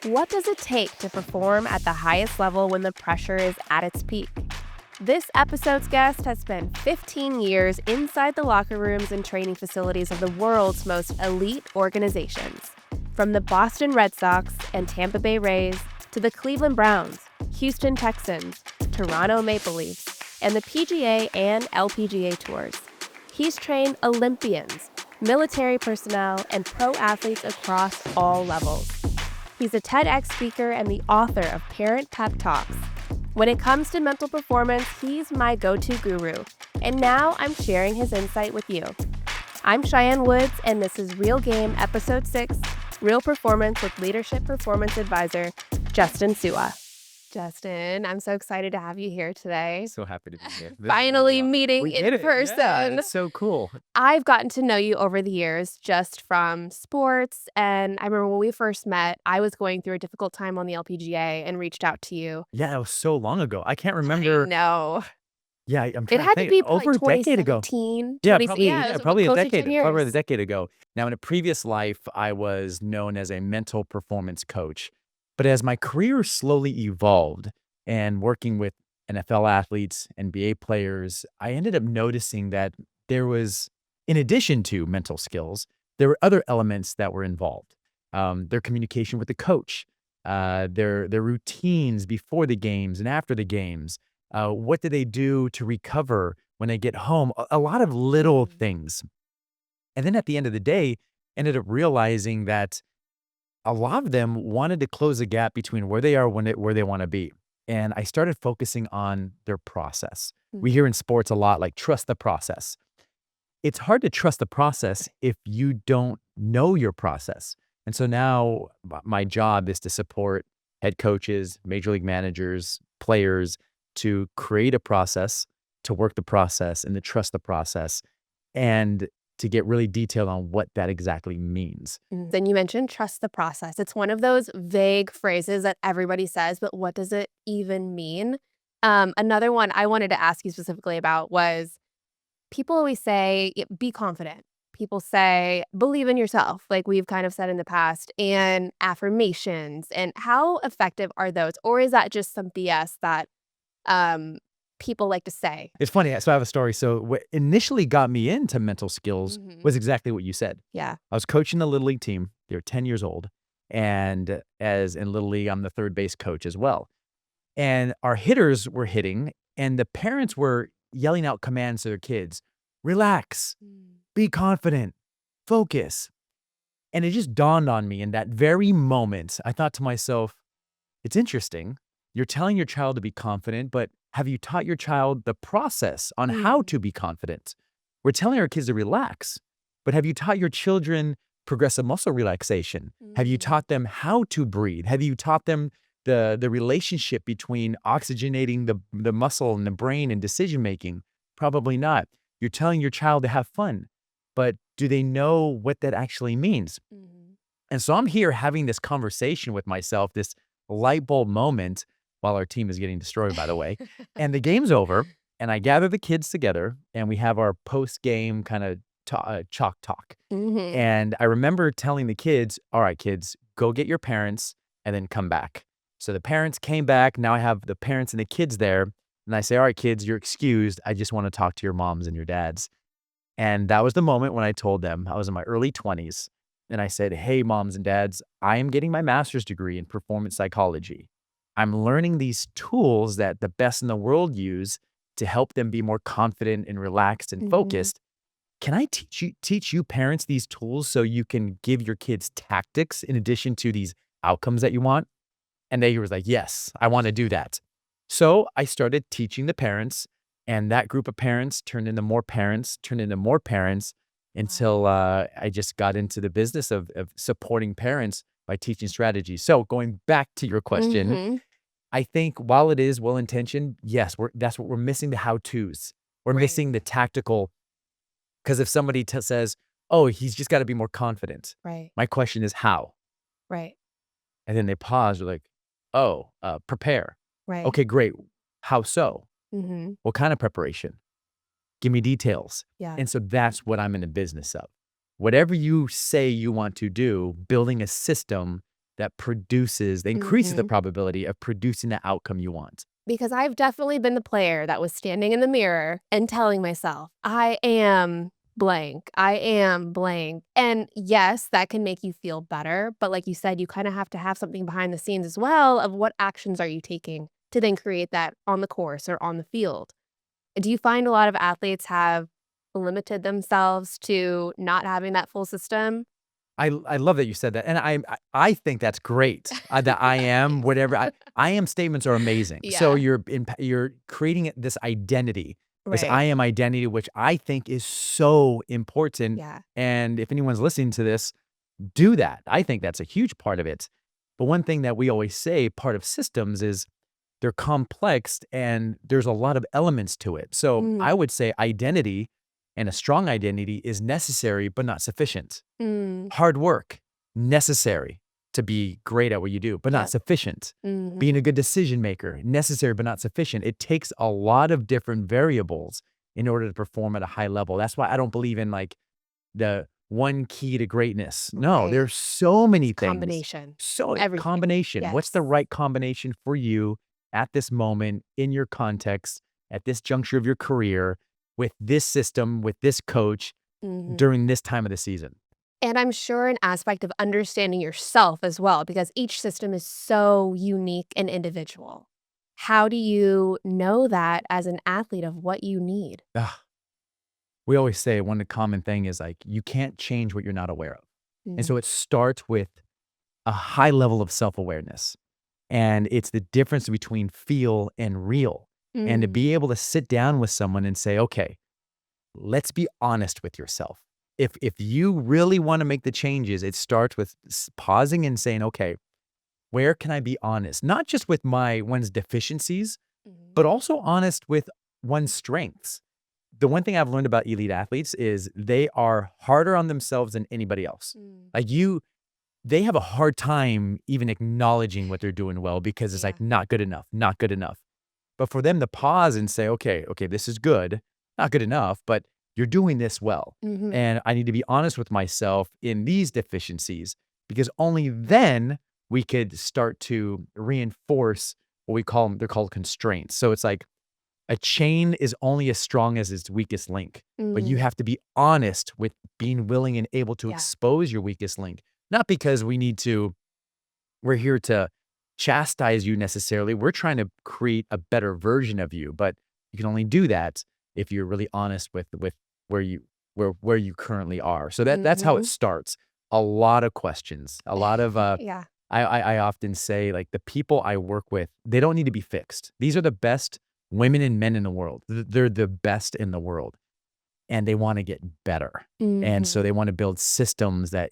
What does it take to perform at the highest level when the pressure is at its peak? This episode's guest has spent 15 years inside the locker rooms and training facilities of the world's most elite organizations. From the Boston Red Sox and Tampa Bay Rays to the Cleveland Browns, Houston Texans, Toronto Maple Leafs, and the PGA and LPGA Tours. He's trained Olympians, military personnel, and pro athletes across all levels. He's a TEDx speaker and the author of Parent Pep Talks. When it comes to mental performance, he's my go-to guru, and now I'm sharing his insight with you. I'm Cheyenne Woods, and this is Real Game Episode 6, Real Performance with Leadership Performance Advisor, Justin Sua. Justin, I'm so excited to have you here today. So happy to be here. Finally meeting We in did it. person. Yeah, it's so cool. I've gotten to know you over the years just from sports, and I remember when we first met, I was going through a difficult time on the LPGA and reached out to you. Yeah, it was so long ago. I can't remember. No, Yeah, I'm it trying to had to think. be Over probably a decade ago. 2017. Yeah, 20 probably. yeah, it Yeah, was probably a close to decade. 10 years. Over a decade ago. Now, in a previous life, I was known as a mental performance coach. But as my career slowly evolved and working with NFL athletes, NBA players, I ended up noticing that there was, in addition to mental skills, there were other elements that were involved. Their communication with the coach, their routines before the games and after the games. What do they do to recover when they get home? A lot of little things. And then at the end of the day, ended up realizing that a lot of them wanted to close the gap between where they are where they want to be. And I started focusing on their process. We hear in sports a lot like trust the process. It's hard to trust the process if you don't know your process. And so now my job is to support head coaches, major league managers, players to create a process, to work the process, and to trust the process, and to get really detailed on what that exactly means. Then you mentioned trust the process. It's one of those vague phrases that everybody says, but what does it even mean? Another one I wanted to ask you specifically about was people always say, be confident. People say, believe in yourself, like we've kind of said in the past, and affirmations. And how effective are those? Or is that just some BS that people like to say? It's funny. So I have a story. So what initially got me into mental skills was exactly what you said. Yeah. I was coaching the Little League team. They were 10 years old. And as in Little League, I'm the third base coach as well. And our hitters were hitting, and the parents were yelling out commands to their kids. Relax, be confident, focus. And it just dawned on me in that very moment. I thought to myself, it's interesting. You're telling your child to be confident, but have you taught your child the process on how to be confident? We're telling our kids to relax, but have you taught your children progressive muscle relaxation? Have you taught them how to breathe? Have you taught them the relationship between oxygenating the muscle and the brain and decision-making? Probably not. You're telling your child to have fun, but do they know what that actually means? And so I'm here having this conversation with myself, this light bulb moment, while our team is getting destroyed, by the way. And the game's over, and I gather the kids together, and we have our post-game kind of chalk talk. And I remember telling the kids, all right, kids, go get your parents and then come back. So the parents came back. Now I have the parents and the kids there. And I say, all right, kids, you're excused. I just want to talk to your moms and your dads. And that was the moment when I told them, I was in my early 20s. And I said, hey, moms and dads, I am getting my master's degree in performance psychology. I'm learning these tools that the best in the world use to help them be more confident and relaxed and focused. Can I teach you parents these tools so you can give your kids tactics in addition to these outcomes that you want? And they was like, yes, I want to do that. So I started teaching the parents, and that group of parents turned into more parents, until I just got into the business of supporting parents by teaching strategies. So going back to your question, I think while it is well-intentioned, yes, that's what we're missing, the how-tos. We're missing the tactical, because if somebody says, oh, he's just got to be more confident. Right. My question is how? Right. And then they pause, they're like, oh, prepare. Right. Okay, great. How so? Mm-hmm. What kind of preparation? Give me details. Yeah. And so that's what I'm in the business of. Whatever you say you want to do, building a system that increases the probability of producing the outcome you want. Because I've definitely been the player that was standing in the mirror and telling myself, I am blank. I am blank. And yes, that can make you feel better. But like you said, you kind of have to have something behind the scenes as well of what actions are you taking to then create that on the course or on the field. Do you find a lot of athletes have limited themselves to not having that full system? I love that you said that, and I think that's great. That I am whatever I am statements are amazing. So Yeah. you're creating this identity, this Right. I am identity, which I think is so important. Yeah. And if anyone's listening to this, do that. I think that's a huge part of it. But one thing that we always say, part of systems is they're complex and there's a lot of elements to it. So I Mm. would say identity and a strong identity is necessary but not sufficient. Mm. Hard work, necessary to be great at what you do, but not Yep. sufficient. Mhm. Being a good decision maker, necessary but not sufficient. It takes a lot of different variables in order to perform at a high level. That's why I don't believe in like the one key to greatness. No, Right. there's so many things. Combination. So Everything. combination. What's the Yes. right combination for you at this moment in your context, at this juncture of your career, with this system, with this coach Mhm. during this time of the season? And I'm sure an aspect of understanding yourself as well, because each system is so unique and individual. How do you know that as an athlete of what you need? Ugh. We always say one common thing is like, you can't change what you're not aware of. And Mm. so it starts with a high level of self-awareness. And it's the difference between feel and real. And to Mm. be able to sit down with someone and say, okay, let's be honest with yourself. If you really want to make the changes, it starts with pausing and saying, okay, where can I be honest? Not just with one's deficiencies, Mhm. but also honest with one's strengths. The one thing I've learned about elite athletes is they are harder on themselves than anybody else. Mm. Like they have a hard time even acknowledging what they're doing well because it's Yeah. like not good enough, not good enough. But for them to pause and say, okay, this is good, not good enough, but you're doing this well. Mhm. And I need to be honest with myself in these deficiencies because only then we could start to reinforce what they're called constraints. So it's like a chain is only as strong as its weakest link, but you Mm. have to be honest with being willing and able to Yeah. expose your weakest link. Not because we're here to chastise you necessarily. We're trying to create a better version of you, but you can only do that if you're really honest with where you where you currently are. So that's how it Mhm. starts. A lot of questions, a lot of Yeah. I often say like the people I work with, they don't need to be fixed. These are the best women and men in the world. They're the best in the world and they want to get better. And so Mhm. they want to build systems that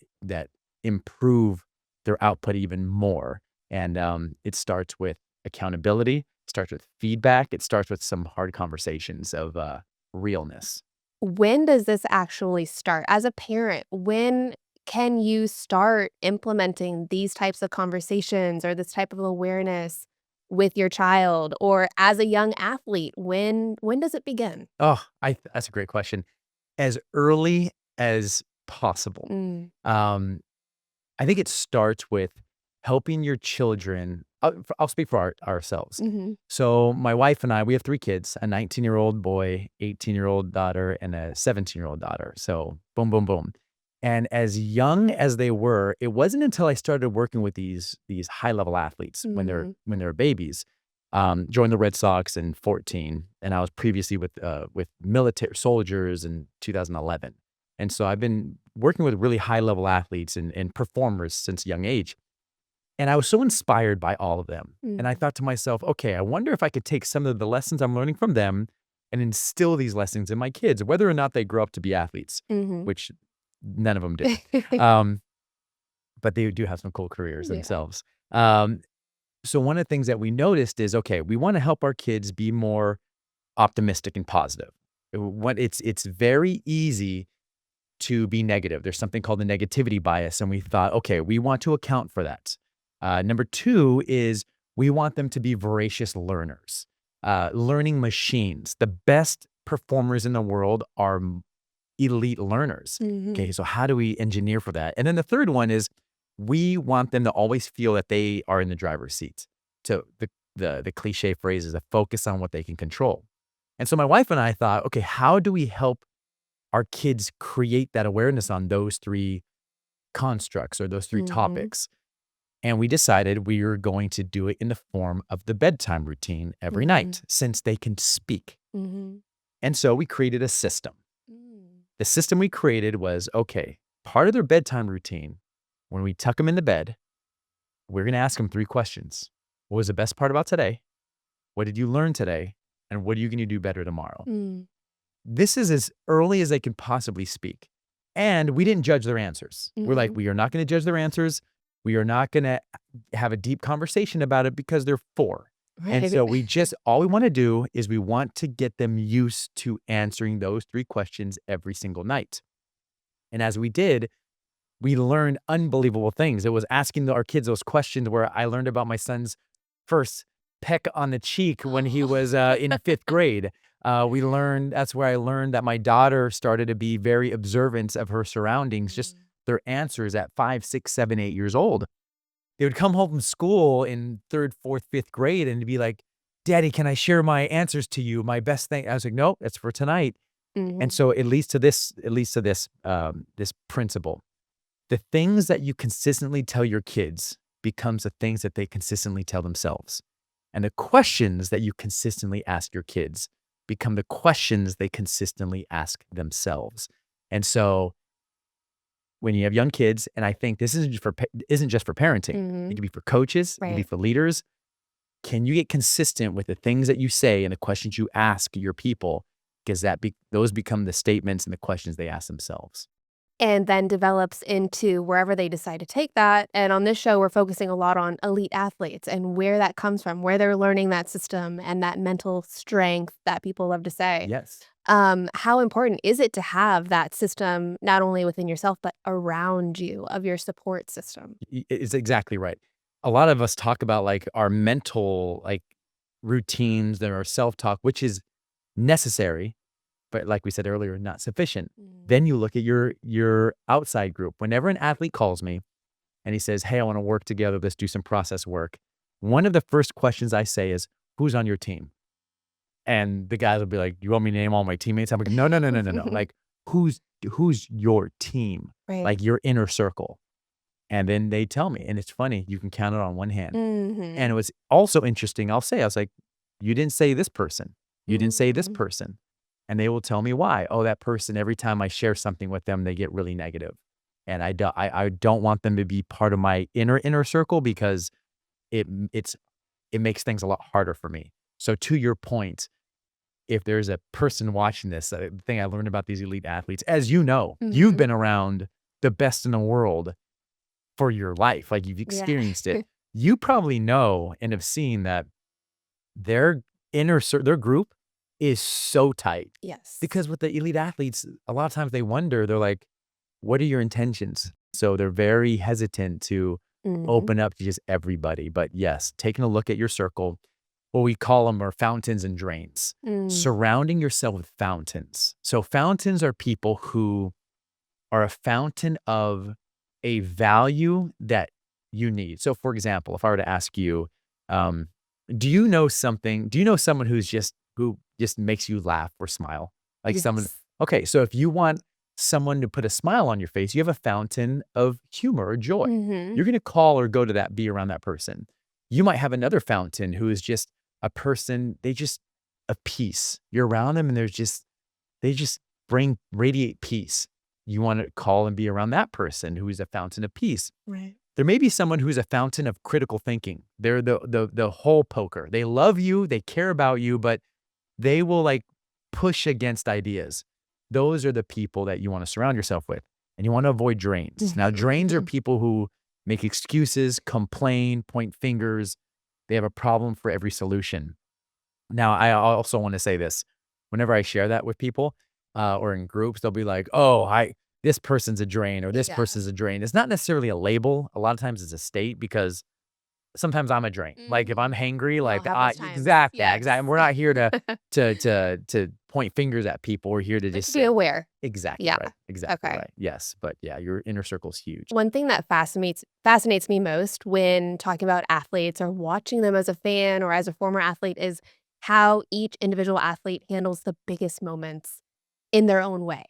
improve their output even more. And it starts with accountability, starts with feedback, it starts with some hard conversations of realness. When does this actually start? As a parent, when can you start implementing these types of conversations or this type of awareness with your child or as a young athlete? When does it begin? Oh, that's a great question. As early as possible. Mm. Um, I think it starts with helping your children. I'll speak for ourselves. Mhm. So my wife and I, we have 3 kids, a 19-year-old boy, 18-year-old daughter, and a 17-year-old daughter. So boom, boom, boom. And as young as they were, it wasn't until I started working with these high-level athletes Mhm. when they're babies. Joined the Red Sox in 14, and I was previously with military soldiers in 2011. And so I've been working with really high-level athletes and performers since a young age. And I was so inspired by all of them. And I Mhm. thought to myself, okay, I wonder if I could take some of the lessons I'm learning from them and instill these lessons in my kids, whether or not they grow up to be athletes, Mhm. which none of them did. Um, but they do have some cool careers Yeah. themselves. Um, so one of the things that we noticed is, okay, we want to help our kids be more optimistic and positive. It's very easy to be negative. There's something called the negativity bias, and we thought, okay, we want to account for that. Number 2 is we want them to be voracious learners, learning machines. The best performers in the world are elite learners. Mhm. Okay, so how do we engineer for that? And then the third one is we want them to always feel that they are in the driver's seat. So the cliche phrase is to focus on what they can control. And so my wife and I thought, okay, how do we help our kids create that awareness on those three constructs or those three topics? And we decided we were going to do it in the form of the bedtime routine every night, since they can speak. And so we created a system. The system we created was, okay, part of their bedtime routine, when we tuck them into bed, we're going to ask them three questions. What was the best part about today? What did you learn today? And what are you going to do better tomorrow? This is as early as they can possibly speak. And we didn't judge their answers. We're like, we are not going to judge their answers. We are not going to have a deep conversation about it because they're 4. Right. And so all we want to do is we want to get them used to answering those 3 questions every single night. And as we did, we learned unbelievable things. It was asking our kids those questions where I learned about my son's first peck on the cheek when he was in 5th grade. That's where I learned that my daughter started to be very observant of her surroundings, just their answers at 5, 6, 7, 8 years old. They would come home from school in 3rd, 4th, 5th grade and be like, Daddy, can I share my answers to you? My best thing. I was like, no, it's for tonight. And so it leads to this principle. The things that you consistently tell your kids becomes the things that they consistently tell themselves. And the questions that you consistently ask your kids become the questions they consistently ask themselves. And so when you have young kids, and I think this isn't just for parenting, it can be for coaches, it can be for leaders. Can you get consistent with the things that you say and the questions you ask your people? Because those become the statements and the questions they ask themselves. And then develops into wherever they decide to take that. And on this show, we're focusing a lot on elite athletes and where that comes from, where they're learning that system and that mental strength that people love to say. Yes. How important is it to have that system, not only within yourself, but around you, of your support system? It's exactly right. A lot of us talk about like our mental routines, that our self-talk, which is necessary, but like we said earlier, not sufficient. Then you look at your outside group. Whenever an athlete calls me and he says, hey, I want to work together, let's do some process work. One of the first questions I say is, who's on your team? And the guys will be like, you want me to name all my teammates? I'm like, no. Like, who's your team? Right. Like your inner circle. And then they tell me, and it's funny, you can count it on one hand. And it was also interesting. I was like, you didn't say this person. You didn't say this person. And they will tell me why. Oh, that person, every time I share something with them, they get really negative. And I don't want them to be part of my inner circle because it makes things a lot harder for me. So to your point, if there's a person watching this, the thing I learned about these elite athletes, as you know, you've been around the best in the world for your life. Like you've experienced it. You probably know and have seen that their group is so tight. Yes. Because with the elite athletes, a lot of times they wonder, they're like, what are your intentions? So they're very hesitant to open up to just everybody. But yes, taking a look at your circle, what we call them are fountains and drains. Surrounding yourself with fountains. So fountains are people who are a fountain of a value that you need. So for example, if I were to ask you, do you know someone who just makes you laugh or smile? Like someone, okay, so if you want someone to put a smile on your face, you have a fountain of humor or joy. You're going to call or go to be around that person. You might have another fountain who is just a person, a peace. You're around them and they just radiate peace. You want to call and be around that person who is a fountain of peace. Right. There may be someone who's a fountain of critical thinking. They're the hole poker. They love you, they care about you, but they will push against ideas. Those are the people that you want to surround yourself with. And you want to avoid drains. Now, drains are people who make excuses, complain, point fingers. They have a problem for every solution. Now, I also want to say this. Whenever I share that with people or in groups, they'll be like, oh, this person's a drain or this person's a drain. It's not necessarily a label. A lot of times it's a state because sometimes I'm a drain. Like if I'm hangry, exactly. We're not here to point point fingers at people. We're here to But just to be say, aware. exactly Yeah. right. Exactly Okay. right. Yes. But yeah, your inner circle is huge. One thing that fascinates me most when talking about athletes or watching them as a fan or as a former athlete is how each individual athlete handles the biggest moments in their own way.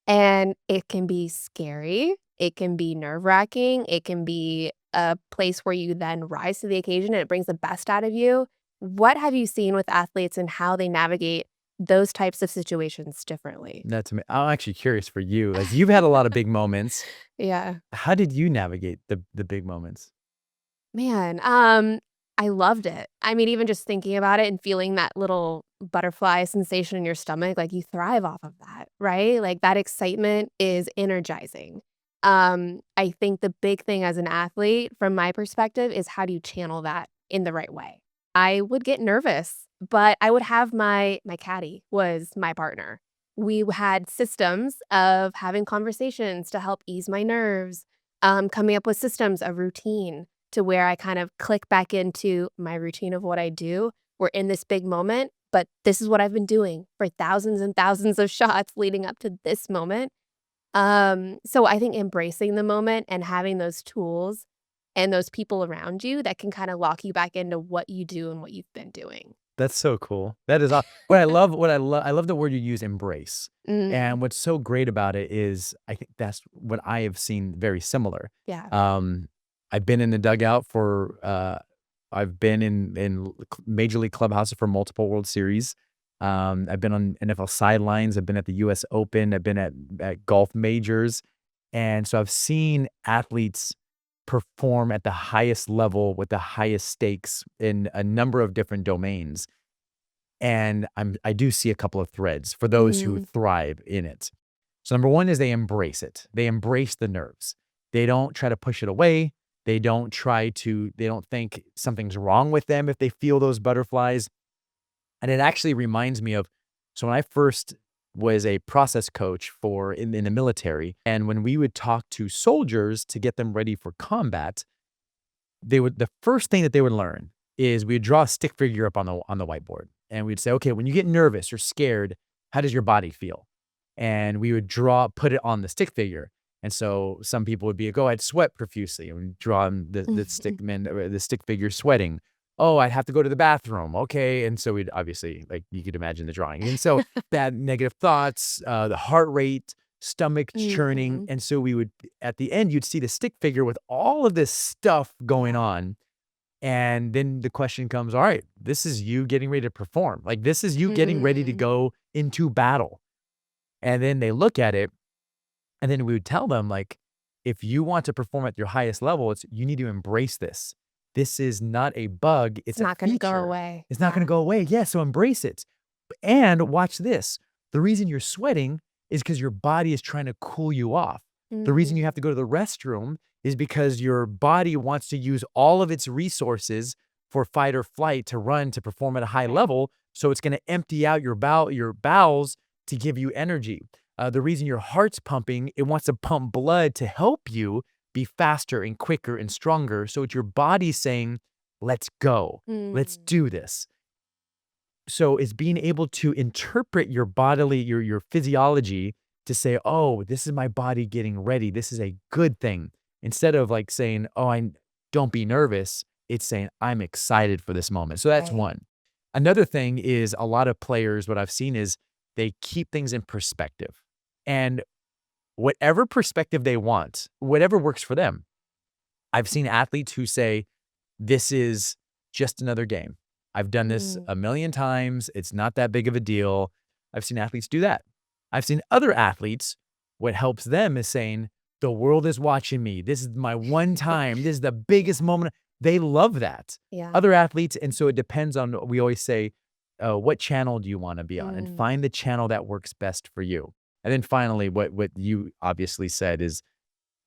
And it can be scary, it can be nerve-wracking, it can be a place where you then rise to the occasion and it brings the best out of you. What have you seen with athletes and how they navigate those types of situations differently? I'm actually curious for you, as you've had a lot of big moments. Yeah. How did you navigate the big moments? Man, I loved it. I mean, even just thinking about it and feeling that little butterfly sensation in your stomach, like, you thrive off of that, right? Like, that excitement is energizing. I think the big thing as an athlete, from my perspective, is how do you channel that in the right way? I would get nervous, but I would have my caddy was my partner. We had systems of having conversations to help ease my nerves, coming up with systems, a routine to where I kind of click back into my routine of what I do. We're in this big moment, but this is what I've been doing for thousands and thousands of shots leading up to this moment. So I think embracing the moment and having those tools and those people around you that can kind of lock you back into what you do and what you've been doing. That's so cool. That is what I love the word you use, embrace. Mm, And what's so great about it is I think that's what I have seen very similar. yeah. Um, I've been in the dugout for I've been in major league clubhouses for multiple World Series. I've been on NFL sidelines. I've been at the U.S. Open. I've been at golf majors, and so I've seen athletes perform at the highest level with the highest stakes in a number of different domains. And I do see a couple of threads for those who Mm, thrive in it. So number one is they embrace it. They embrace the nerves. They don't try to push it away. They don't think something's wrong with them if they feel those butterflies. And it actually reminds me of, so when I first was a process coach in the military, and when we would talk to soldiers to get them ready for combat, the first thing that they would learn is we'd draw a stick figure up on the whiteboard. And we'd say, okay, when you get nervous or scared, how does your body feel? And we would put it on the stick figure. And so some people would be, go, I'd sweat profusely. And we'd draw the stick figure sweating. Oh, I'd have to go to the bathroom. Okay. And so we'd obviously, like, you could imagine the drawing. And so that negative thoughts, the heart rate, stomach churning. mhm. And so at the end, you'd see the stick figure with all of this stuff going on. And then the question comes, all right, this is you getting ready to perform. Like, this is you getting ready to Mhm. go into battle. And then they look at it, and then we would tell them, like, if you want to perform at your highest level, you need to embrace this. This is not a bug, It's it's a not gonna go feature. away. It's not Yeah. going to go away. Yeah, so embrace it. And watch this. The reason you're sweating is because your body is trying to cool you off. The reason you have Mhm. to go to the restroom is because your body wants to use all of its resources for fight or flight to run to perform at a high level. So it's going to empty out your bowels to give you energy. The reason your heart's pumping, it wants to pump blood to help you be faster and quicker and stronger. So it's your body saying, let's go. Let's Mm. do this. So it's being able to interpret your bodily, your physiology to say, oh, this is my body getting ready. This is a good thing. Instead of like saying, oh, I don't be nervous. It's saying, I'm excited for this moment. So that's Right. one. Another thing is a lot of players, what I've seen is they keep things in perspective. And whatever perspective they want, whatever works for them. I've seen athletes who say, this is just another game. I've done this Mm. a million times. It's not that big of a deal. I've seen athletes do that. I've seen other athletes, what helps them is saying, the world is watching me. This is my one time. This is the biggest moment. They love that. Yeah. Other athletes, and so it depends on, we always say, what channel do you want to be on? And Mm. find the channel that works best for you. And then finally, what you obviously said is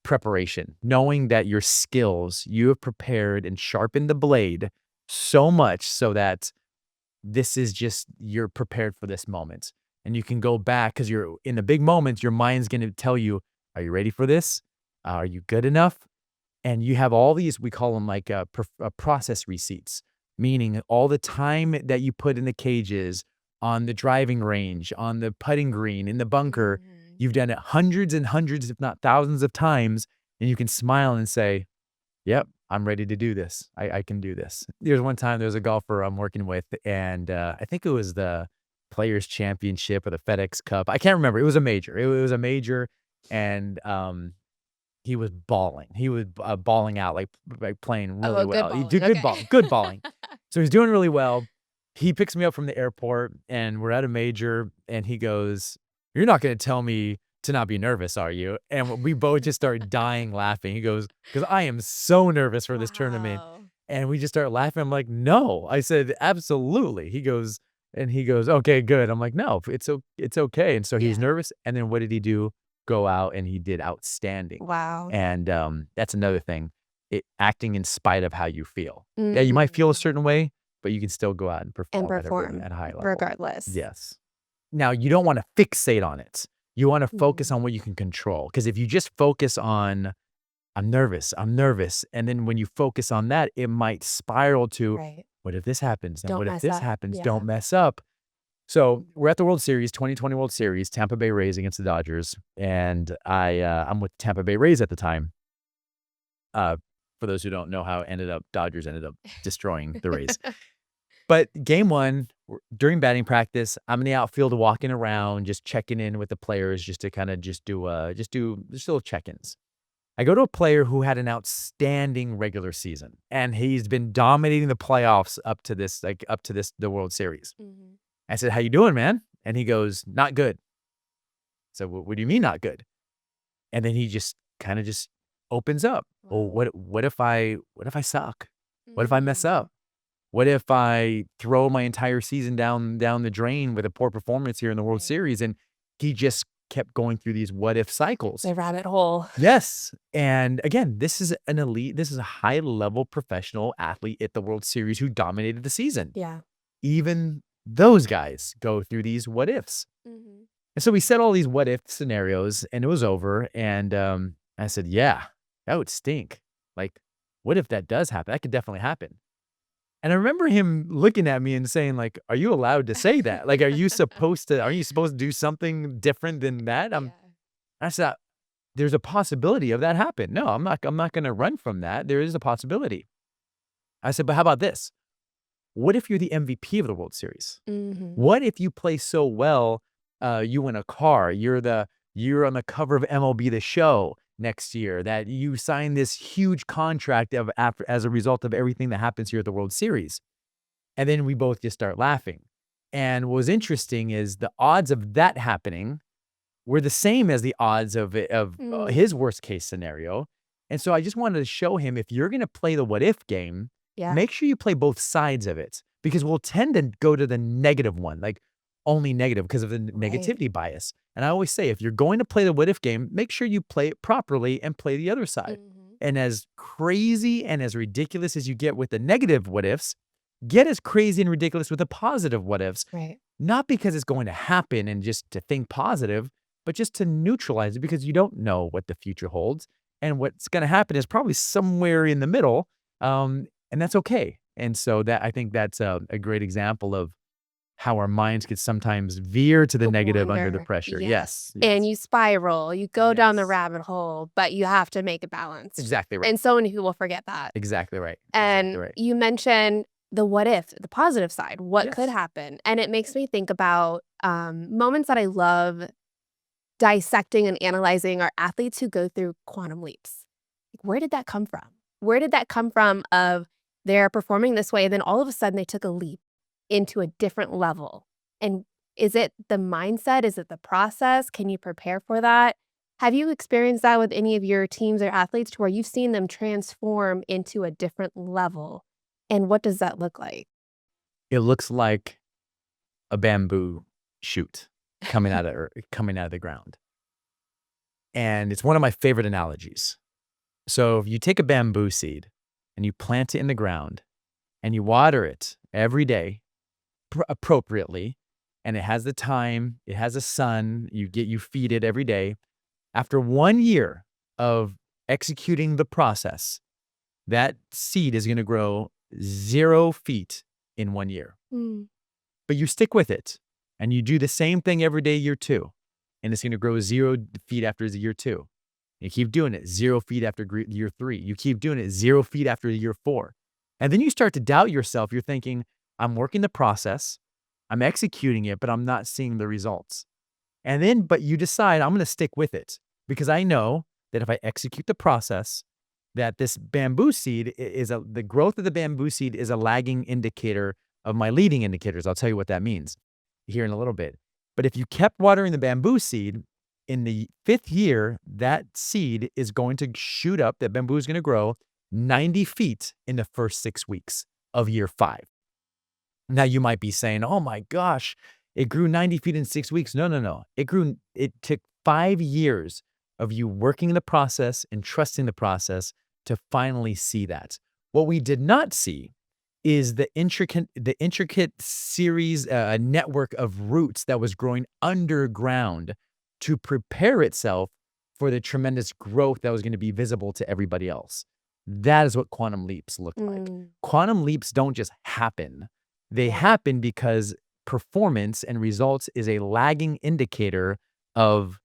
preparation, knowing that your skills, you have prepared and sharpened the blade so much so that this is just, you're prepared for this moment. And you can go back because you're in the big moments, your mind's going to tell you, are you ready for this? Are you good enough? And you have all these, we call them like process receipts, meaning all the time that you put in the cages, on the driving range, on the putting green, in the bunker. Mhm. You've done it hundreds and hundreds, if not thousands of times, and you can smile and say, yep, I'm ready to do this. I can do this. There's one time there was a golfer I'm working with, and I think it was the Players Championship or the FedEx Cup. I can't remember. It was a major. It was a major, and he was balling. He was balling out, like playing Oh, really a good well. He balling, did okay. good balling. So he's doing really well. He picks me up from the airport, and we're at a major, and he goes, "You're not going to tell me to not be nervous, are you?" And we both just start dying laughing. He goes, "Because I am so nervous for this tournament." Wow. And we just start laughing. I'm like, "No." I said, "Absolutely." He goes, "Okay, good." I'm like, "No, it's okay." And so he was Yeah. nervous. And then what did he do? Go out and he did outstanding. Wow. And that's another thing. Acting in spite of how you feel. Yeah, you might feel a Mhm. certain way, but you can still go out and And perform perform at a high level. regardless. Yes. Now, you don't wanna fixate on it. You wanna focus Mhm. on what you can control. Because if you just focus on, I'm nervous," and then when you focus on that, it might spiral to, Right. "What if this happens? And Don't what if mess this up. happens? Yeah. Don't mess up." So, we're at the World Series, 2020 World Series, Tampa Bay Rays against the Dodgers, and I'm with Tampa Bay Rays at the time. Uh, for those who don't know how it ended up, Dodgers ended up destroying the Rays. But game 1, during batting practice, I'm in the outfield walking around, just checking in with the players just to kinda just little check-ins. I go to a player who had an outstanding regular season, and he's been dominating the playoffs up to this the World Series. Mhm. I said, "How you doing, man?" And he goes, "Not good." So, what do you mean not good?" And then he just kinda just opens up. "Well, Wow. what if I suck? What if I mess Mm. up? What if I throw my entire season down the drain with a poor performance here in the World Right. Series?" And he just kept going through these what if cycles. The rabbit hole. Yes, and again, this is a high-level professional athlete at the World Series who dominated the season. Yeah. Even those guys go through these what ifs. Mhm. And so we said all these what if scenarios, and it was over, and I said, "Yeah, that would stink. Like, what if that does happen? That could definitely happen." And I remember him looking at me and saying, like, "Are you allowed to say that? Like, are you supposed to do something different than that?" Yeah. I said, "There's a possibility of that happen. No, I'm not gonna run from that. There is a possibility." I said, "But how about this? What if you're the MVP of the World Series? Mhm. What if you play so well, you win a car, you're on the cover of MLB The Show next year, that you sign this huge contract of after as a result of everything that happens here at the World Series?" And then we both just start laughing. And what was interesting is the odds of that happening were the same as the odds of Mm. his worst case scenario. And so I just wanted to show him, if you're gonna play the what if game, Yeah. make sure you play both sides of it, because we'll tend to go to the negative one, like only negative because of the Right. negativity bias. And I always say, if you're going to play the what if game, make sure you play it properly and play the other side. Mhm. And as crazy and as ridiculous as you get with the negative what ifs, get as crazy and ridiculous with the positive what ifs, Right. not because it's going to happen and just to think positive, but just to neutralize it, because you don't know what the future holds. And what's going to happen is probably somewhere in the middle. And that's okay. And so I think that's a great example of how our minds could sometimes veer to the negative under the Wander. pressure. Yes. Yes. And Yes. you spiral, you go down the Yes. rabbit hole, but you have to make it balanced. Exactly right. And so many people forget that. Exactly right. Exactly And right. you mentioned the what if, the positive side, what could Yes. happen. And it makes me think about moments that I love dissecting and analyzing are athletes who go through quantum leaps. Like, where did that come from? Where did that come from of they're performing this way, and then all of a sudden they took a leap into a different level? And is it the mindset? Is it the process? Can you prepare for that? Have you experienced that with any of your teams or athletes to where you've seen them transform into a different level? And what does that look like? It looks like a bamboo shoot coming out of the ground. And it's one of my favorite analogies. So if you take a bamboo seed and you plant it in the ground and you water it every day appropriately, and it has the time, it has the sun, you feed it every day. After 1 year of executing the process, that seed is going to grow 0 feet in 1 year. Mm. But you stick with it. And you do the same thing every day, year 2. And it's going to grow 0 feet after year 2. You keep doing it 0 feet after year 3. You keep doing it 0 feet after year 4. And then you start to doubt yourself. You're thinking, I'm working the process, I'm executing it, but I'm not seeing the results. And then, but you decide, I'm going to stick with it because I know that if I execute the process, that this bamboo seed the growth of the bamboo seed is a lagging indicator of my leading indicators. I'll tell you what that means here in a little bit. But if you kept watering the bamboo seed, in the 5th year, that seed is going to shoot up, that bamboo is going to grow 90 feet in the first 6 weeks of year 5. Now you might be saying, oh my gosh, it grew 90 feet in 6 weeks. No. It took 5 years of you working the process and trusting the process to finally see that. What we did not see is the intricate series, network of roots that was growing underground to prepare itself for the tremendous growth that was going to be visible to everybody else. That is what quantum leaps look like. Quantum leaps don't just happen. They happen because performance and results is a lagging indicator of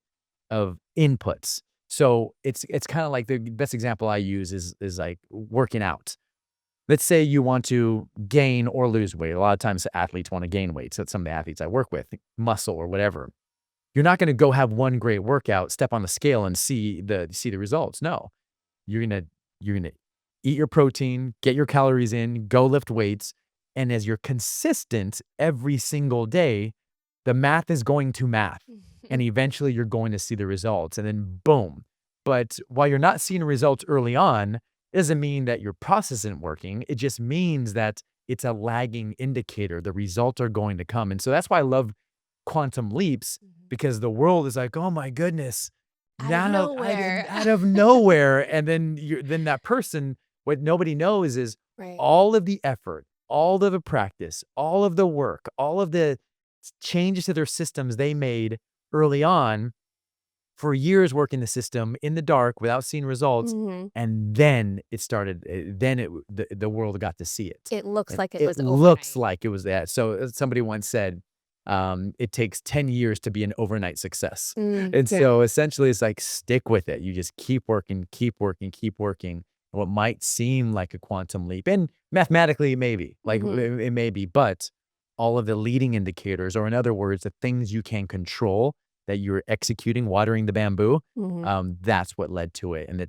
inputs. So it's kind of like the best example I use is like working out. Let's say you want to gain or lose weight. A lot of times athletes want to gain weight. So some of the athletes I work with, muscle or whatever. You're not going to go have one great workout, step on the scale and see the results. No, you're going to eat your protein, get your calories in, go lift weights. And as you're consistent every single day, the math is going to math. And eventually you're going to see the results and then boom. But while you're not seeing results early on, it doesn't mean that your process isn't working. It just means that it's a lagging indicator. The results are going to come. And so that's why I love quantum leaps, because the world is like, oh my goodness, Out of nowhere. out of nowhere. And then that person, what nobody knows is all of the effort, all of the practice, all of the work, all of the changes to their systems they made early on for years working the system in the dark without seeing results. And then it started, the world got to see it. It looks like it was It overnight. looks like it was that. So somebody once said, it takes 10 years to be an overnight success. And so essentially it's like, stick with it. You just keep working. What might seem like a quantum leap, and mathematically it may be, it may be, but all of the leading indicators, or in other words, the things you can control that you're executing, watering the bamboo, that's what led to it. And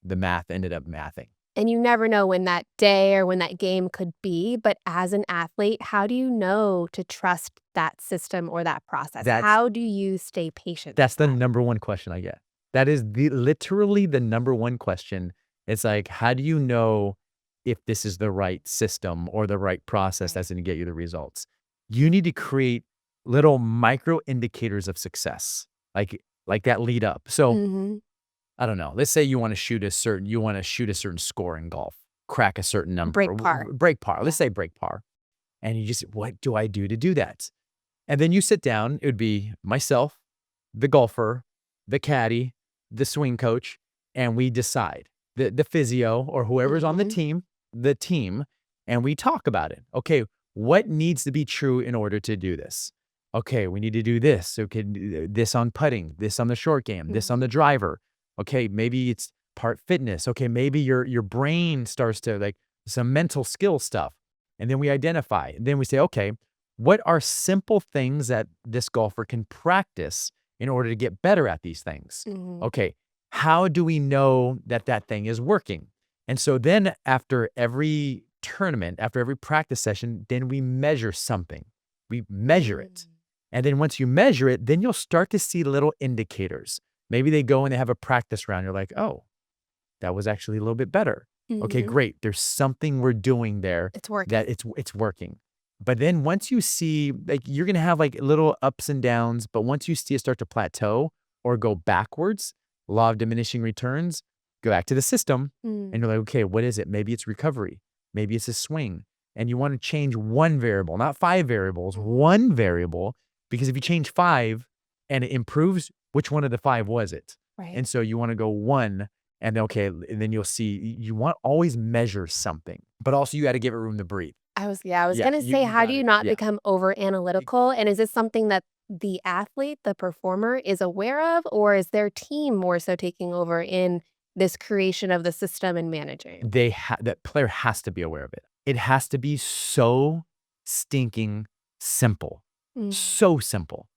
the math ended up mathing. And you never know when that day or when that game could be. But as an athlete, how do you know to trust that system or that process? How do you stay patient? That's the number one question I get. That is literally the number one question. It's like, how do you know if this is the right system or the right process that's going to get you the results? You need to create little micro indicators of success, like that lead up. So I don't know. Let's say you want to shoot a certain score in golf, crack a certain number, break par. Let's say break par, and you just, what do I do to do that? And then you sit down. It would be myself, the golfer, the caddy, the swing coach, and we decide, the physio or whoever's on the team, and we talk about it. Okay, what needs to be true in order to do this? Okay, we need to do this. Okay, this on putting, this on the short game, this on the driver. Okay, maybe it's part fitness. Okay, maybe your brain starts to, like, some mental skill stuff. And then we identify. And then we say, okay, what are simple things that this golfer can practice in order to get better at these things? Okay, how do we know that thing is working? And so then after every tournament, after every practice session, then we measure something. We measure it. And then once you measure it, then you'll start to see little indicators. Maybe they go and they have a practice round. You're like, oh, that was actually a little bit better. Okay, great. There's something we're doing there. It's working. That it's working. But then once you see, like, you're going to have like little ups and downs, but once you see it start to plateau or go backwards, law of diminishing returns, go back to the system and you're like, okay, what is it? Maybe it's recovery. Maybe it's a swing. And you want to change one variable, not 5 variables, one variable, because if you change 5 and it improves, which one of the 5 was it? And so you want to go 1, and then, okay, and then you'll see, you want to always measure something, but also you got to give it room to breathe. I was Yeah, gonna you say, you how do got you it. not Yeah. become over Y analytical? And is this something that the athlete, the performer, is aware of, or is their team more so taking over in this creation of the system and managing? that player has to be aware of it. It has to be so stinking simple. Mm. So simple.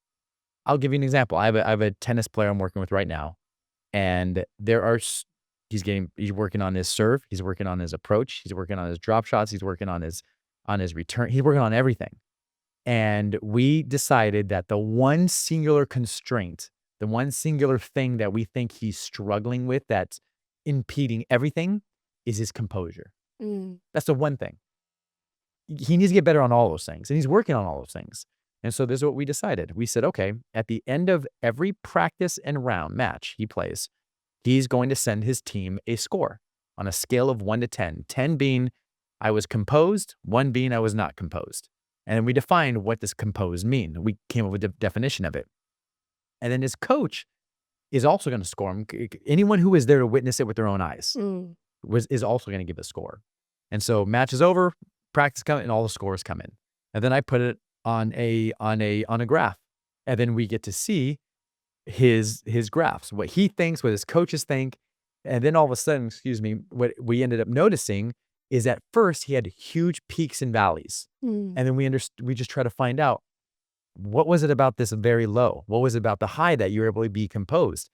I'll give you an example. I have a tennis player I'm working with right now, and there are he's working on his serve, he's working on his approach, he's working on his drop shots, he's working on his return, he's working on everything. And we decided that the one singular constraint, the one singular thing that we think he's struggling with that's impeding everything is his composure. Mm. That's the one thing. He needs to get better on all those things, and he's working on all those things. And so this is what we decided. We said, okay, at the end of every practice and round match he plays, he's going to send his team a score on a scale of 1 to 10. 10 being I was composed, 1 being I was not composed. And then we defined what does composed mean. We came up with a definition of it. And then his coach is also going to score him. Anyone who is there to witness it with their own eyes Mm. is also going to give a score. And so match is over, practice come, and all the scores come in. And then I put it on a graph. And then we get to see his graphs, what he thinks, what his coaches think. And then all of a sudden, excuse me, what we ended up noticing is at first he had huge peaks and valleys. Mm. And then we just try to find out what was it about this very low? What was it about the high that you were able to be composed?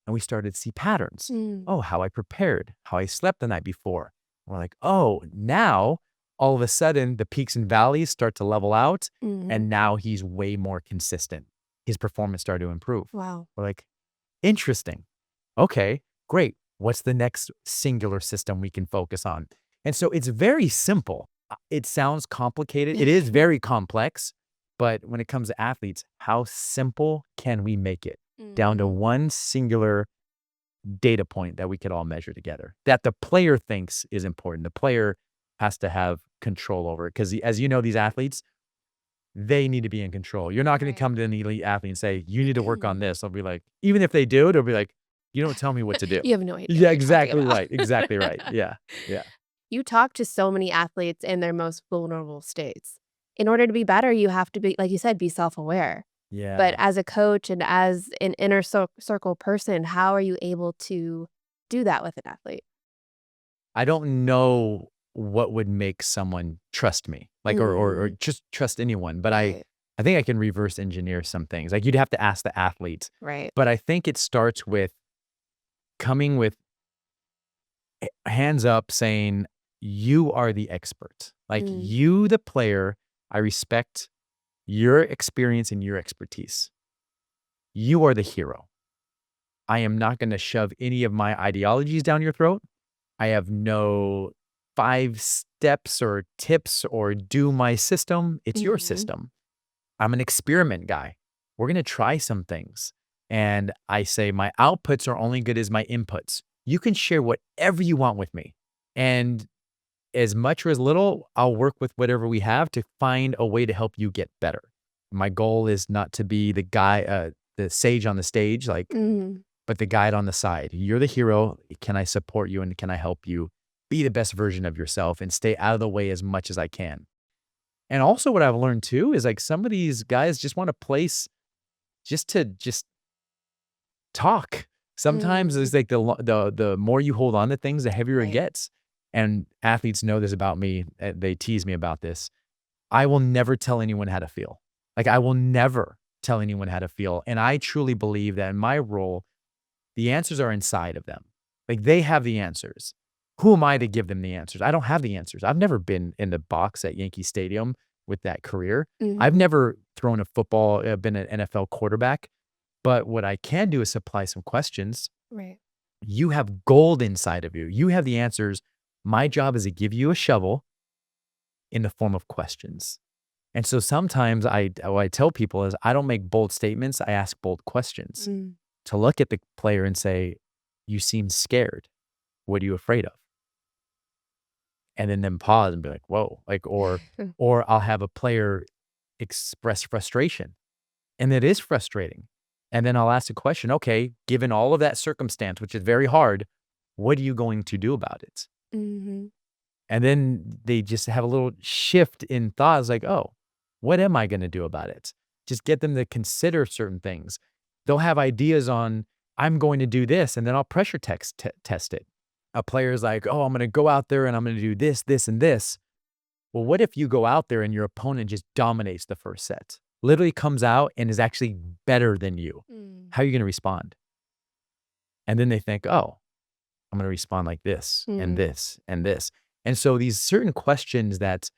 And we started to see patterns. Mm. Oh, how I prepared, how I slept the night before. We're like, oh, now all of a sudden the peaks and valleys start to level out. Mhm. And now he's way more consistent. His performance started to improve. Wow. We're like, interesting. Okay, great. What's the next singular system we can focus on? And so it's very simple. It sounds complicated. It is very complex. But when it comes to athletes, how simple can we make it down to Mhm. one singular data point that we could all measure together that the player thinks is important? The player has to have control over it because, as you know, these athletes, they need to be in control. You're not going to Right. come to an elite athlete and say, you need to work on this. They'll be like, even if they do, they'll be like, you don't tell me what to do. You have no idea Yeah, what you're talking exactly about. right. Exactly right. Yeah. Yeah. You talk to so many athletes in their most vulnerable states. In order to be better, you have to be, like you said, be self-aware. But Yeah. as a coach and as an inner circle person, how are you able to do that with an athlete? I don't know what would make someone trust me, like, or Mm. just trust anyone, but Right. I think I can reverse engineer some things. Like, you'd have to ask the athlete, Right. but I think it starts with coming with hands up saying, "You are the expert." Like, Mm. you, the player, I respect your experience and your expertise. You are the hero. I am not gonna shove any of my ideologies down your throat. I have no 5 steps or tips or do my system. It's your Mhm. system. I'm an experiment guy. We're gonna try some things. And I say my outputs are only good as my inputs. You can share whatever you want with me. And as much or as little, I'll work with whatever we have to find a way to help you get better. My goal is not to be the guy, the sage on the stage, like, Mhm. but the guide on the side. You're the hero. Can I support you and can I help you be the best version of yourself and stay out of the way as much as I can? And also, what I've learned too is like some of these guys just want a place just to just talk. Sometimes Mm. it's like the more you hold on to things, the heavier it Right. gets. And athletes know this about me. They tease me about this. I will never tell anyone how to feel. Like, I will never tell anyone how to feel. And I truly believe that in my role, the answers are inside of them. Like, they have the answers. Who am I to give them the answers? I don't have the answers. I've never been in the box at Yankee Stadium with that career. I've Mhm. never thrown a football, been an NFL quarterback. But what I can do is supply some questions. Right. You have gold inside of you. You have the answers. My job is to give you a shovel in the form of questions. And so sometimes what I tell people is I don't make bold statements. I ask bold questions Mm. to look at the player and say, you seem scared. What are you afraid of? And then pause and be like, whoa, like, or I'll have a player express frustration and it is frustrating. And then I'll ask a question, okay, given all of that circumstance, which is very hard, what are you going to do about it? Mhm. And then they just have a little shift in thought. It's like, oh, what am I going to do about it? Just get them to consider certain things. They'll have ideas on, I'm going to do this, and then I'll pressure test it. A player's like, oh, I'm going to go out there and I'm going to do this, this, and this. Well, what if you go out there and your opponent just dominates the first set? Literally comes out and is actually better than you. How are you going to respond? And then they think, oh, I'm going to respond like this and this and this. And so these certain questions that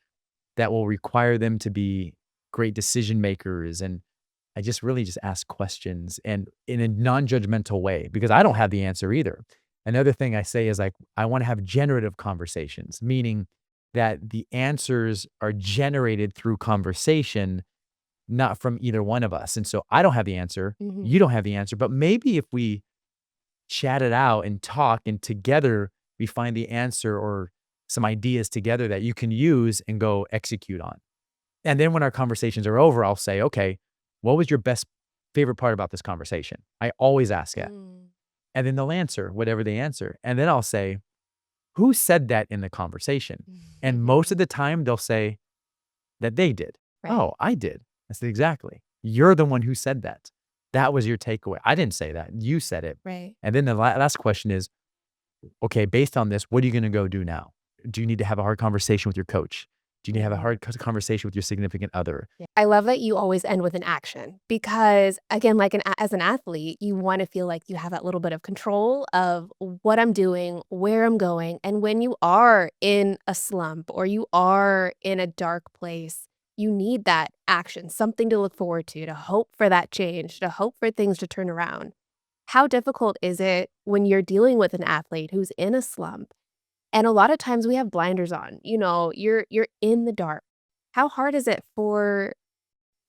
will require them to be great decision makers. And I just really just ask questions and in a non-judgmental way, because I don't have the answer either. Another thing I say is like, I want to have generative conversations, meaning that the answers are generated through conversation, not from either one of us. And so I don't have the answer. You don't have the answer. But maybe if we chat it out and talk and together we find the answer or some ideas together that you can use and go execute on. And then when our conversations are over, I'll say, okay, what was your favorite part about this conversation? I always ask it. And then they'll answer whatever they answer. And then I'll say, who said that in the conversation? And most of the time they'll say that they did. Right. Oh, I did. I said, exactly. You're the one who said that. That was your takeaway. I didn't say that. You said it. Right. And then the last question is, okay, based on this, what are you going to go do now? Do you need to have a hard conversation with your coach? Do you need to have a hard conversation with your significant other? I love that you always end with an action because, again, like as an athlete, you want to feel like you have that little bit of control of what I'm doing, where I'm going. And when you are in a slump or you are in a dark place, you need that action, something to look forward to hope for that change, to hope for things to turn around. How difficult is it when you're dealing with an athlete who's in a slump? And a lot of times we have blinders on, you're in the dark. How hard is it for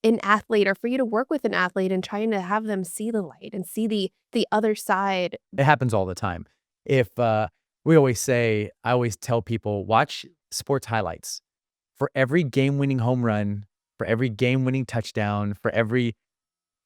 an athlete or for you to work with an athlete and trying to have them see the light and see the other side? It happens all the time. If I always tell people, watch sports highlights. For every game-winning home run, for every game-winning touchdown, for every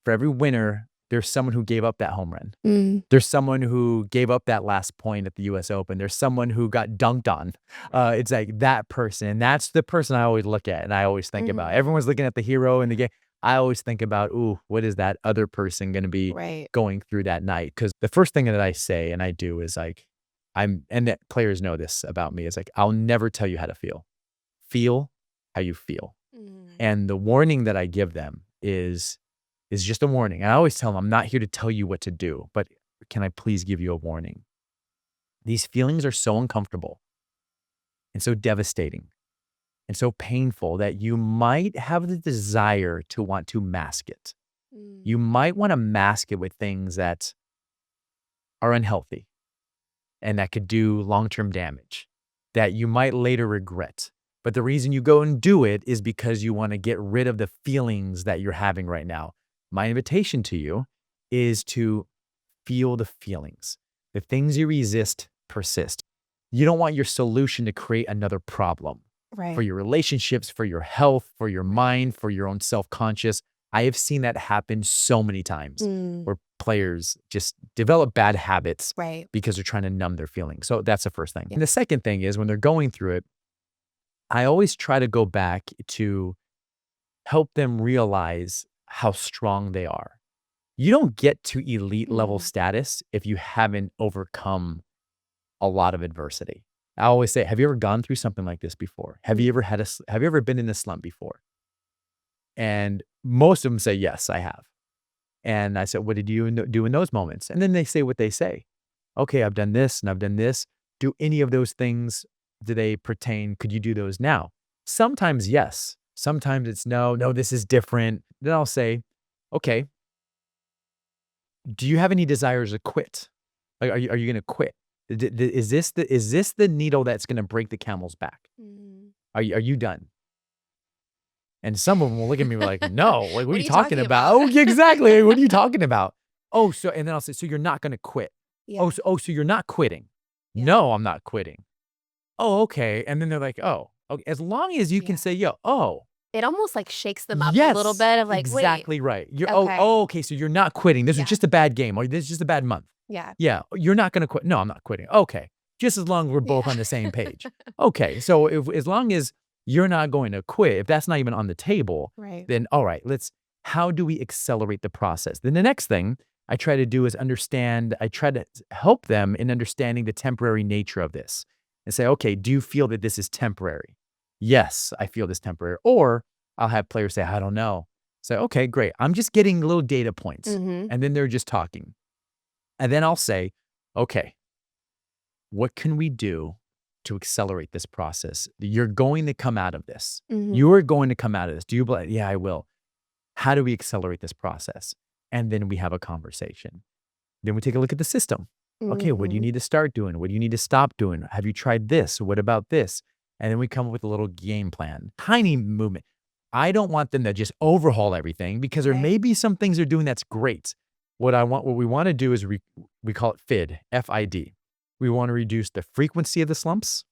winner, there's someone who gave up that home run. There's someone who gave up that last point at the US Open. There's someone who got dunked on. It's like that person. That's the person I always look at and I always think about. Everyone's looking at the hero in the game. I always think about, what is that other person going to be going through that night? Because the first thing that I say and I do is like, and that players know this about me, is like, I'll never tell you how to feel. Feel how you feel. And the warning that I give them is just a warning. I always tell them, I'm not here to tell you what to do, but can I please give you a warning? These feelings are so uncomfortable and so devastating and so painful that you might have the desire to want to mask it. You might want to mask it with things that are unhealthy and that could do long-term damage that you might later regret. But the reason you go and do it is because you want to get rid of the feelings that you're having right now. My invitation to you is to feel the feelings. The things you resist persist. You don't want your solution to create another problem for your relationships, for your health, for your mind, for your own self-conscious. I have seen that happen so many times where players just develop bad habits because they're trying to numb their feelings. So that's the first thing. And the second thing is when they're going through it, I always try to go back to help them realize how strong they are. You don't get to elite level status if you haven't overcome a lot of adversity. I always say, have you ever gone through something like this before? Have you ever been in a slump before? And most of them say, yes, I have. And I said, what did you do in those moments? And then they say what they say. Okay, I've done this and I've done this. Do any of those things, do they pertain? Could you do those now? Sometimes yes. Sometimes it's no, this is different. Then I'll say, okay, do you have any desires to quit? Like, are you going to quit? Is this the needle that's going to break the camel's back? Are you done? And some of them will look at me like, no, like, what are you talking about? Oh, exactly. What are you talking about? Oh, so, and then I'll say, so you're not going to quit. Yeah. So you're not quitting. Yeah. No, I'm not quitting. Oh, okay. And then they're like, oh, okay. As long as you can say, it almost like shakes them up a little bit of like, exactly wait. right. You're, okay. Okay. So you're not quitting. This was just a bad game or this is just a bad month. Yeah. Yeah. You're not going to quit. No, I'm not quitting. Okay. just as long as we're both on the same page. Okay, so as long as you're not going to quit, if that's not even on the table, Right. then all right, how do we accelerate the process? Then the next thing I try to do is I try to help them in understanding the temporary nature of this and say, okay, do you feel that this is temporary? Yes, I feel this temporary. Or I'll have players say, I don't know. Say, okay, great. I'm just getting little data points. Mm-hmm. And then they're just talking. And then I'll say, okay, what can we do to accelerate this process? You're going to come out of this. Mm-hmm. You are going to come out of this. Do you believe? Yeah, I will. How do we accelerate this process? And then we have a conversation. Then we take a look at the system. Okay, what do you Mm-hmm. need to start doing? What do you need to stop doing? Have you tried this? What about this? And then we come up with a little game plan, tiny movement. I don't want them to just overhaul everything because there Right. may be some things they're doing that's great. What we want to do is we call it FID, F-I-D. We want to reduce the frequency of the slumps,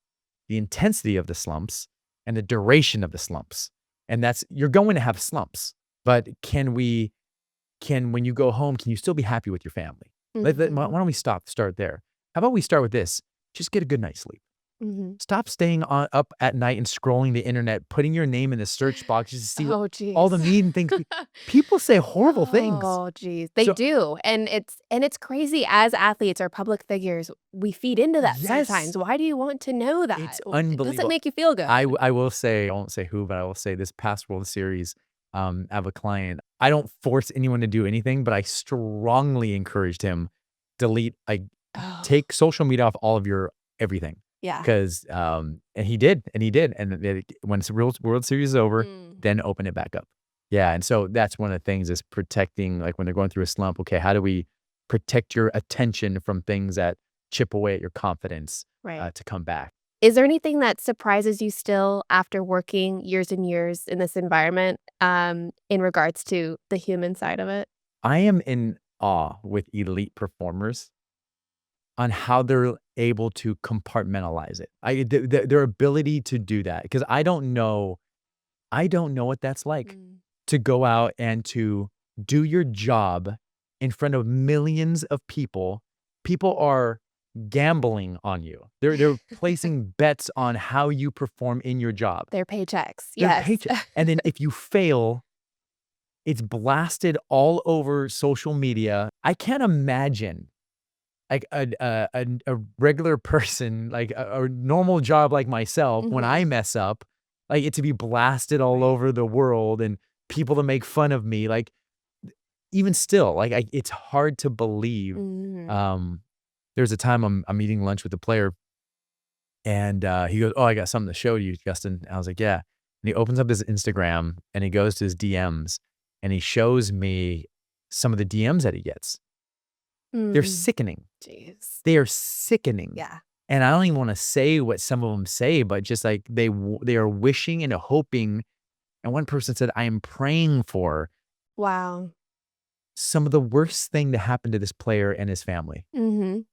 the intensity of the slumps, and the duration of the slumps. And you're going to have slumps, but when you go home, can you still be happy with your family? Why Mm-hmm. don't we start there? How about we start with this? Just get a good night's sleep. Mm-hmm. Stop staying up at night and scrolling the internet, putting your name in the search box just to see Oh, all the geez. mean things. People say horrible things. Oh, geez. They So do. And it's crazy as athletes or public figures, we feed into that yes, sometimes. Why do you want to know that? it's It doesn't unbelievable. make you feel good. I will say, I won't say who, but I will say this past World Series, I have a client. I don't force anyone to do anything, but I strongly encouraged him Oh, take social media off all of your everything. yeah. Because, and he did. And when the World Series is over, Mm. then open it back up. Yeah, and so that's one of the things is protecting, like when they're going through a slump, okay, how do we protect your attention from things that chip away at your confidence Right. to come back? Is there anything that surprises you still after working years and years in this environment, in regards to the human side of it? I am in awe with elite performers on how they're able to compartmentalize it. Their ability to do that, because I don't know what that's like Mm. to go out and to do your job in front of millions of people. People are gambling on you. They're placing bets on how you perform in your job. Their paychecks, Their yes. paycheck. And then if you fail, it's blasted all over social media. I can't imagine like a regular person, like a normal job like myself, when I Mhm. mess up, like it to be blasted all Right. over the world and people to make fun of me. Like even still, like it's hard to believe. Mhm. Um, there's a time I'm eating lunch with a player and he goes, "Oh, I got something to show you, Justin." I was like, "Yeah." And he opens up his Instagram and he goes to his DMs and he shows me some of the DMs that he gets. They're Mm. sickening. Jeez. They are sickening. Yeah. And I don't even wanna say what some of them say, but just like they are wishing and hoping, and one person said, "I am praying for Wow. some of the worst thing to happen to this player and his family." Mhm.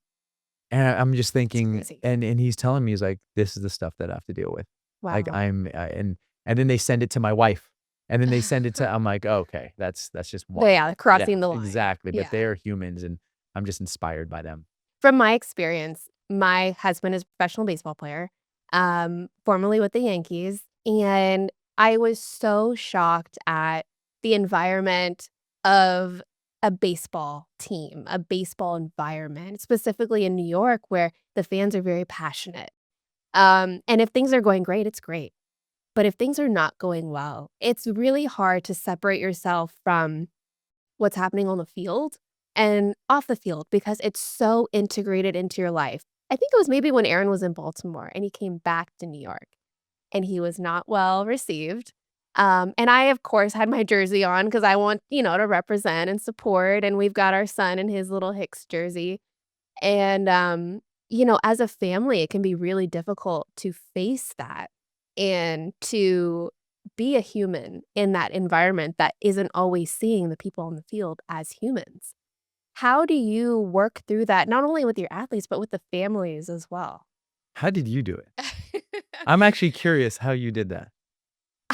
And I'm just It's thinking, crazy. and he's telling me, he's like, "This is the stuff that I have to deal with." Like, Wow. and then they send it to my wife, and then they send it to I'm like, "Okay, that's just one." Yeah, Yeah, crossing the line. exactly, but they Yeah. are humans, and I'm just inspired by them. From my experience, my husband is a professional baseball player, formerly with the Yankees, and I was so shocked at the environment of a baseball team, a baseball environment, specifically in New York, where the fans are very passionate. And if things are going great, it's great. But if things are not going well, it's really hard to separate yourself from what's happening on the field and off the field because it's so integrated into your life. I think it was maybe when Aaron was in Baltimore and he came back to New York and he was not well received. And I, of course, had my jersey on because I want, to represent and support. And we've got our son in his little Hicks jersey. And, as a family, it can be really difficult to face that and to be a human in that environment that isn't always seeing the people on the field as humans. How do you work through that, not only with your athletes, but with the families as well? How did you do it? I'm actually curious how you did that.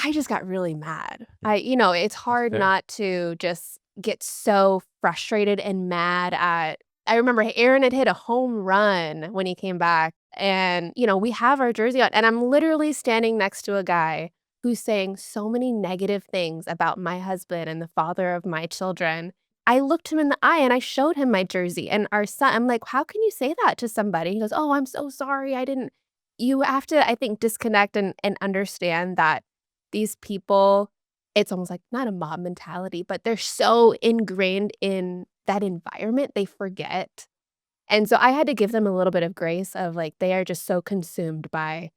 I just got really mad. Yeah, It's that's hard fair. not to just get so frustrated and mad at I remember Aaron had hit a home run when he came back, and, we have our jersey on, and I'm literally standing next to a guy who's saying so many negative things about my husband and the father of my children. I looked him in the eye and I showed him my jersey and our son. I'm like, "How can you say that to somebody?" He goes, "Oh, I'm so sorry. I didn't." You have to, I think, disconnect and understand that these people, it's almost like not a mob mentality, but they're so ingrained in that environment, they forget. And so I had to give them a little bit of grace of, like, they are just so consumed by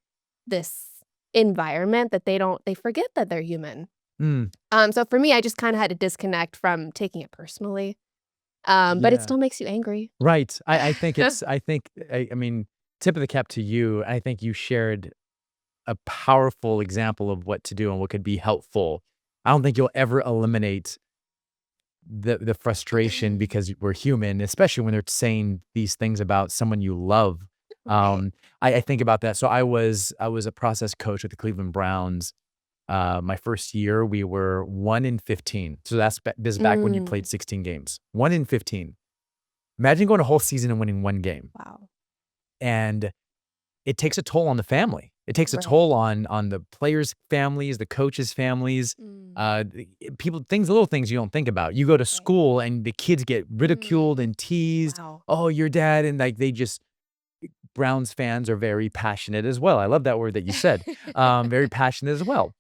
this environment that they forget that they're human. Mm, So for me, I just kinda had to disconnect from taking it personally, but it yeah. still makes you angry. Right. I mean, tip of the cap to you. I think you shared a powerful example of what to do and what could be helpful. I don't think you'll ever eliminate the frustration because we're human, especially when they're saying these things about someone you love. Right. I think about that. So I was a process coach with the Cleveland Browns. My first year, we were 1-15. So this is back when you Mm, played 16 games. 1-15. Imagine going a whole season and winning one game. wow. And it takes a toll on the family. It takes a Right. toll on the players' families, the coaches' families, Mm, people, little things you don't think about. You go to right. school and the kids get ridiculed Mm, and teased. wow. Oh, your dad, and like Browns fans are very passionate as well. I love that word that you said. Very passionate as well.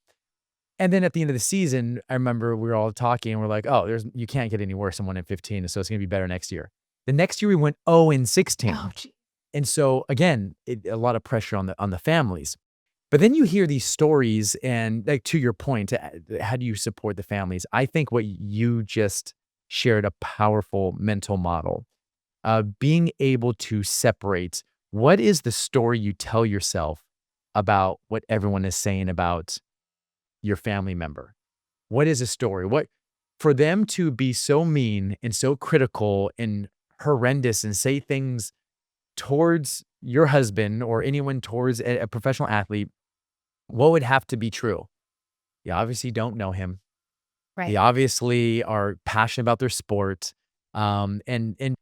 And then at the end of the season, I remember we were all talking and we're like, oh, you can't get any worse than 1-15, so it's gonna be better next year. The next year we went 0-16. Oh, gee. And so again, a lot of pressure on the families. But then you hear these stories and, like, to your point, how do you support the families? I think what you just shared a powerful mental model, being able to separate what is the story you tell yourself about what everyone is saying about your family member. What is a story? What for them to be so mean and so critical and horrendous and say things towards your husband or anyone towards a professional athlete, what would have to be true? You obviously don't know him. They Right. obviously are passionate about their sport. And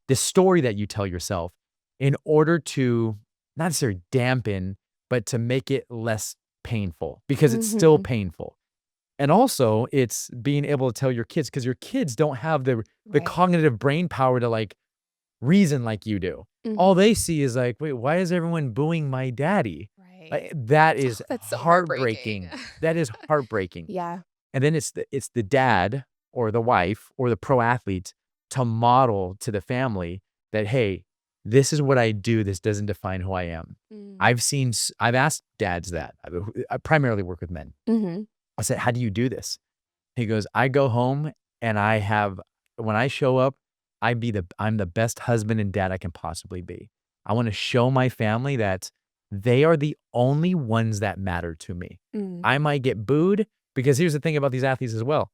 the story that you tell yourself in order to not necessarily dampen, but to make it less painful because it's still Mhm. painful. And also, it's being able to tell your kids because your kids don't have the Right. cognitive brain power to, like, reason like you do. All Mhm. they see is like, "Wait, why is everyone booing my daddy?" Right. Like, that Oh, is that's so heartbreaking. heartbreaking. That is heartbreaking. Yeah. And then it's the dad or the wife or the pro athlete to model to the family that, "Hey, this is what I do. This doesn't define who I am." Mm. I've asked dads that. I primarily work with men. Mhm. I said, "How do you do this?" He goes, "I go home and when I show up, I'm the best husband and dad I can possibly be. I wanna show my family that they are the only ones that matter to me. Mm. I might get booed," because here's the thing about these athletes as well.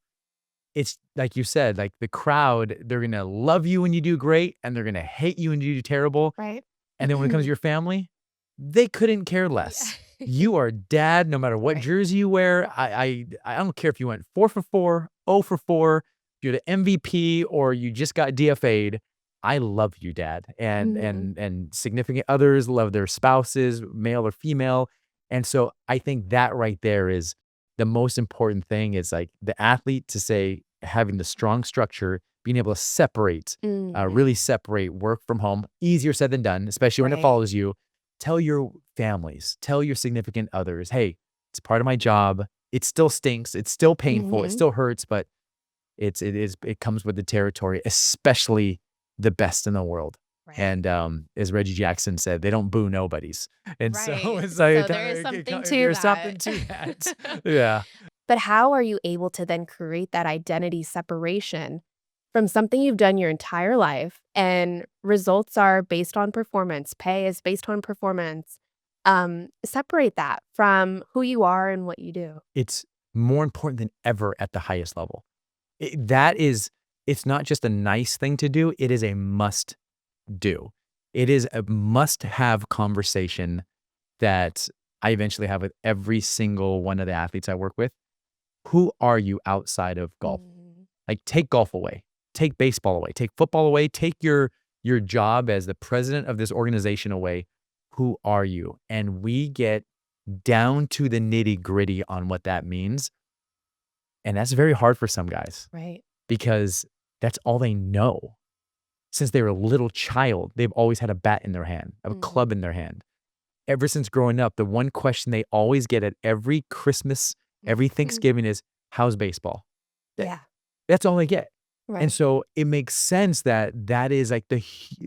It's like you said, like, the crowd, they're gonna love you when you do great, and they're gonna hate you when you do terrible. Right. And then when it comes to your family, they couldn't care Yeah. less. You are dad no matter what Right. jersey you wear. I don't care if you went 4 for 4, 0 for 4, you're the MVP or you just got DFA'd. I love you, dad. And Mhm. and and significant others love their spouses, male or female. And so I think that right there is the most important thing is, like, the athlete to say having the strong structure, being able to separate, Mhm. really separate work from home. Easier said than done, especially when it Right. follows you. Tell your families, tell your significant others, "Hey, it's part of my job. It still stinks. It's still painful. It Mhm. still hurts, but it comes with the territory, especially the best in the world." Right. And, as Reggie Jackson said, "They don't boo nobodies." And so Right. it's like So there is something to there's that. something to that. Yeah. But how are you able to then create that identity separation from something you've done your entire life and results are based on performance, pay is based on performance? Separate that from who you are and what you do. It's more important than ever at the highest level. That is it's not just a nice thing to do, it is a must do. It is a must-have conversation that I eventually have with every single one of the athletes I work with. Who are you outside of golf? Mhm. Like, take golf away, take baseball away, take football away, take your your job as the president of this organization away. Who are you? And we get down to the nitty-gritty on what that means. And that's very hard for some guys Right. because that's all they know. Since they were a little child, they've always had a bat in their hand, a club in their hand. Ever since growing up, the one question they always get at every Christmas, every Thanksgiving is, how's baseball? Yeah. That's all they get. Right. And so it makes sense that that is like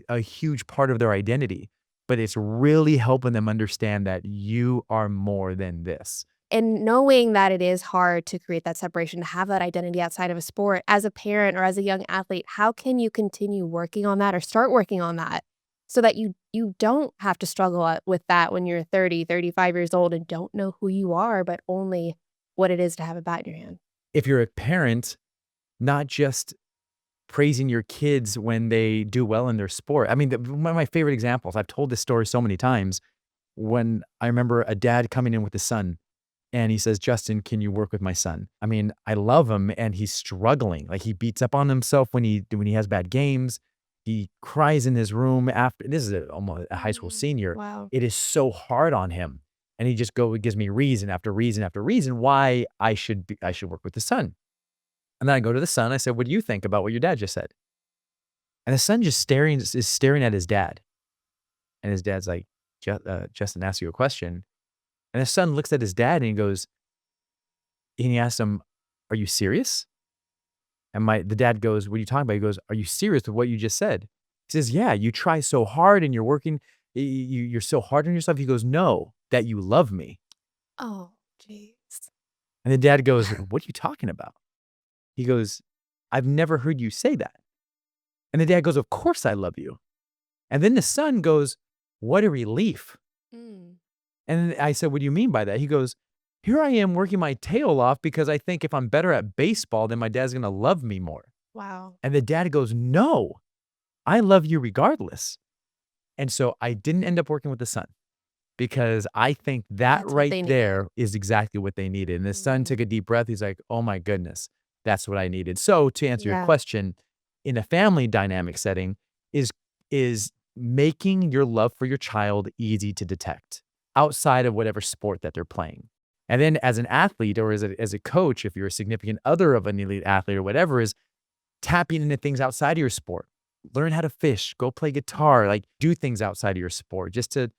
a huge part of their identity, but it's really helping them understand that you are more than this. And knowing that it is hard to create that separation, to have that identity outside of a sport, as a parent or as a young athlete, how can you continue working on that or start working on that so that you don't have to struggle with that when you're 30, 35 years old and don't know who you are, but only what it is to have a bat in your hand? If you're a parent, not just praising your kids when they do well in their sport. I mean, one of my favorite examples, I've told this story so many times, when I remember a dad coming in with his son and he says, Justin, can you work with my son? I mean, I love him and he's struggling. Like he beats up on himself when he has bad games. He cries in his room after. This is almost a high school senior. Wow. It is so hard on him. And he just gives me reason after reason after reason why I should work with the son. And then I go to the son. I said, what do you think about what your dad just said? And the son just is staring at his dad. And his dad's like, Justin asked you a question. And the son looks at his dad and he asks him, are you serious? And the dad goes, what are you talking about? He goes, are you serious with what you just said? He says, yeah, you try so hard and you're working, you're so hard on yourself. He goes, no, that you love me. Oh, jeez. And the dad goes, what are you talking about? He goes, I've never heard you say that. And the dad goes, of course I love you. And then the son goes, what a relief. And I said, what do you mean by that? He goes, here I am working my tail off because I think if I'm better at baseball, then my dad's going to love me more. Wow. And the dad goes, no, I love you regardless. And so I didn't end up working with the son because I think that That's what right they needed. there is exactly what they needed. And the son took a deep breath. He's like, oh my goodness, that's what I needed. So to answer your question, in a family dynamic setting is making your love for your child easy to detect outside of whatever sport that they're playing. And then as an athlete or as a coach, if you're a significant other of an elite athlete or whatever, is tapping into things outside of your sport. Learn how to fish, go play guitar, like do things outside of your sport just to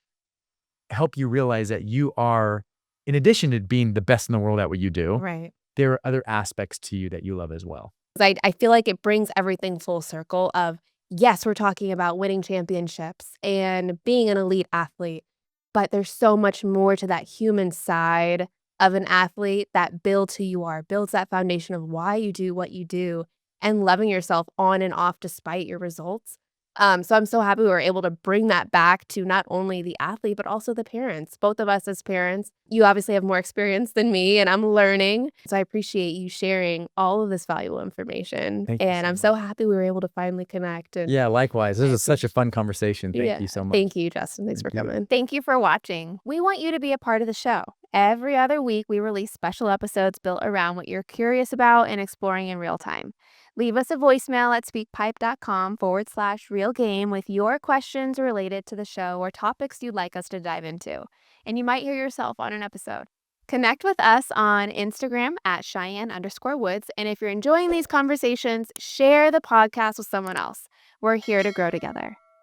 help you realize that you are, in addition to being the best in the world at what you do, Right. there are other aspects to you that you love as well. I feel like it brings everything full circle of, yes, we're talking about winning championships and being an elite athlete, but there's so much more to that human side of an athlete that builds who you are, builds that foundation of why you do what you do, and loving yourself on and off despite your results. So I'm so happy we were able to bring that back to not only the athlete, but also the parents. Both of us as parents, you obviously have more experience than me, and I'm learning. So I appreciate you sharing all of this valuable information. Thank you And so I'm so happy we were able to finally connect. And Yeah, likewise. This is such a fun conversation. Thank you so much. Thank you, Justin. Thanks for Thank you. coming. Thank you for watching. We want you to be a part of the show. Every other week, we release special episodes built around what you're curious about and exploring in real time. Leave us a voicemail at speakpipe.com/realgame with your questions related to the show or topics you'd like us to dive into. And you might hear yourself on an episode. Connect with us on Instagram at Cheyenne_Woods. And if you're enjoying these conversations, share the podcast with someone else. We're here to grow together.